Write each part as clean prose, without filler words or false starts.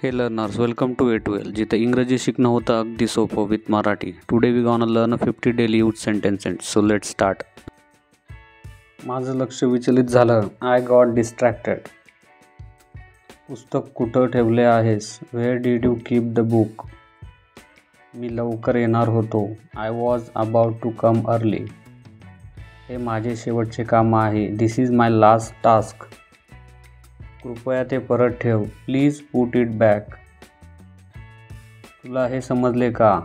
Hey learners, welcome to A2L, जिथे इंग्रजी शिकणं होतं अगदी सोपं with Marathi. Today we gonna learn 50 daily use sentences. So let's start. माझं लक्ष विचलित झालं. I got distracted. पुस्तक कुठं ठेवले आहेस? Where did you keep the book? मी लवकर येणार होतो. I was about to come early. हे माझे शेवटचे काम आहे. This is my last task. कृपया ते परत ठेव. Please put it back. तुला हे समजले का?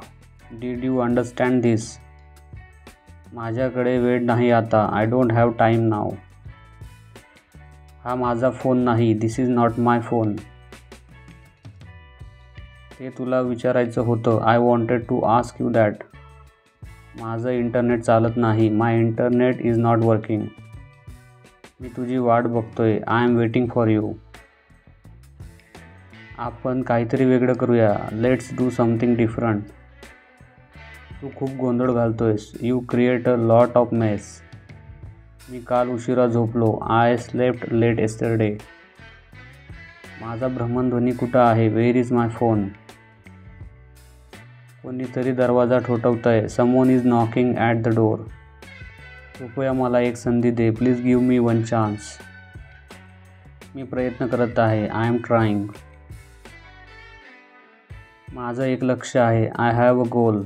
Did you understand this? माझ्याकडे वेळ नाही आता. I don't have time now. हा माझा फोन नाही. This is not my phone. ते तुला विचारायचं होतं. I wanted to ask you that. माझं इंटरनेट चालत नाही. My internet is not working. मी तुझी वाट बघतोय. I am waiting for you. आपण काहीतरी वेगळं करूया. Let's do something different. तू खूप गोंधळ घालतोयस. You create a lot of mess. मी काल उशिरा झोपलो. I slept late yesterday. माझा भ्रमणध्वनी कुठं आहे? Where is my phone? कोणीतरी दरवाजा ठोठवतंय. Someone is knocking at the door. कृपया मला एक संधी दे. Please give me one chance. मी प्रयत्न करत आहे. I am trying. माझं एक लक्ष्य आहे. आय हॅव अ गोल.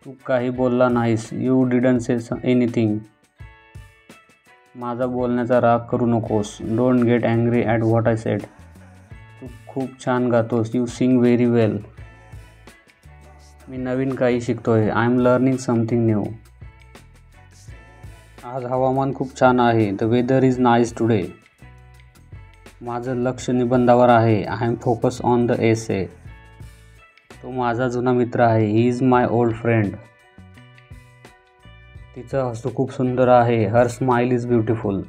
तू काही बोलला नाहीस. You didn't say anything. माझा बोलण्याचा राग करू नकोस. Don't get angry at what I said. तू खूप छान गातोस. You sing very well. मी नवीन काही शिकतोय. I am learning something new. आज हवामान खूप छान आहे. The weather is nice today. माझं लक्ष निबंधावर आहे. I am focus on the essay. तो माझा जुना मित्र आहे. He is my old friend. तिचं हसू खूप सुंदर आहे. Her smile is beautiful.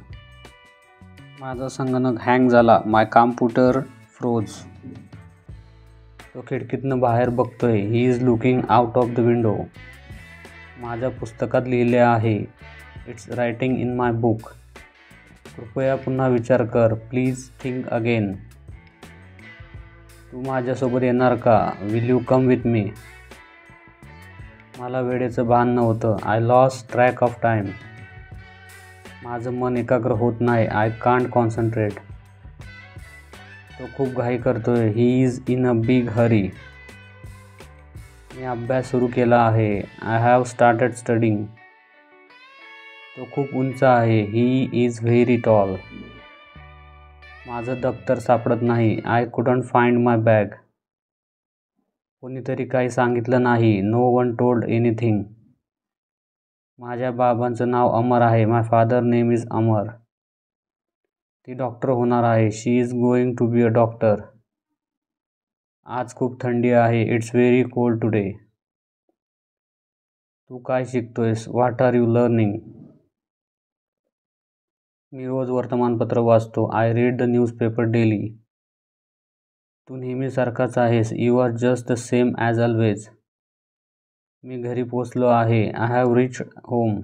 माझा संगणक हँग झाला. माय कॉम्प्युटर फ्रोज. तो खिडकीतनं बाहेर बघतोय. He is looking out of the window. माझ्या पुस्तकात लिहिले आहे. It's writing in my book. कृपया पुन्हा विचार कर. Please think again. तू माझ्यासोबत येणार का? Will you come with me? मला वेळेचं भान नव्हतं. I lost track of time. माझं मन एकाग्र होत नाही. I can't concentrate. तो खूप घाई करतोय. He is in a big hurry. मी अभ्यास सुरू केला आहे. I have started studying. तो खूप उंच आहे. He is very tall. माझं दप्तर सापडत नाही. I couldn't find my bag. कोणीतरी काही सांगितलं नाही. No one told anything. माझ्या बाबांचं नाव अमर आहे. My father name is Amar. ती डॉक्टर होणार आहे. She is going to be a doctor. आज खूप थंडी आहे. It's very cold today. तू काय शिकतोयस? What are you learning? मी रोज वर्तमानपत्र वाचतो. I read the newspaper daily. तू नेहमीसारखाच आहेस. You are just the same as always. मी घरी पोचलो आहे. I have reached home.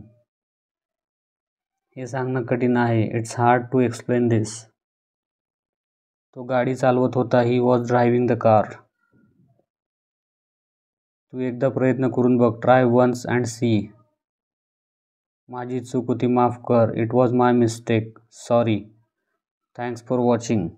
हे सांगणं कठीण आहे. It's hard to explain this. तो गाडी चालवत होता. He was driving the car. तू एकदा प्रयत्न करून बघ. Try once and see. माझी चूक होती. माफ कर. It was my mistake. Sorry. Thanks for watching.